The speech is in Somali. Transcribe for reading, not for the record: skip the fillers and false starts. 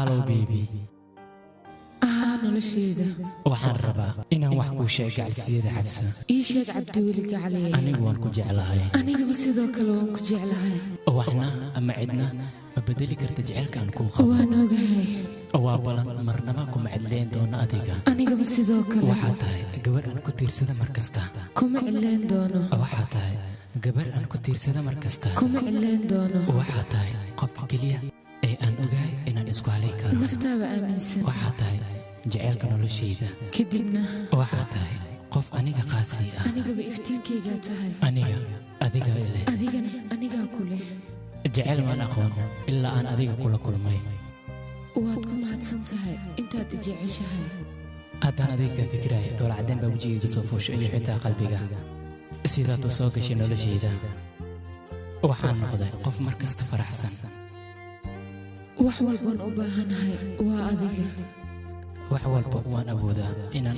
Hello baby. noloshayda waxaan rabaa inaan wax ku sheego calsiyada xabsa ii sheeg cabdiweli gacalay anigu waan ku jeclahay aniga sidoo kale waan ku jeclahay waxna ama cidna ma bedeli karta jecelkaan ku qabo waan ogahay waa balan marnaba kuma cidleen doona adiga aniga sidoo kale waxaa tahay gabar aan ku tiirsada markasta kuma cidleen doono waxaa tahay gabar aan ku tiirsada markasta kuma cidleen doono waxaa tahay qofka kaliya ee aan ogahay inaan isku halay karo naftaada aaminsan waxaa tahay jecelka noloshayda kadibna waxaa tahay qof aniga qaasi ah anigaba iftiinkayga tahay aniga adiga ilaa adigana aniga kule jecel maan aqoon ilaa aan adiga kula kulmay waad ku mahadsan tahay intaad jeceshahay haddaan adiga ka fikiraya dhoola cadeen baa wejigayga soo fuusho iyo xitaa qalbiga sidaad u soo gashay noloshayda waxaan noqday qof mar kasta faraxsan wax walbaan u baahanahay waa adiga wax walba waan awoodaa inaan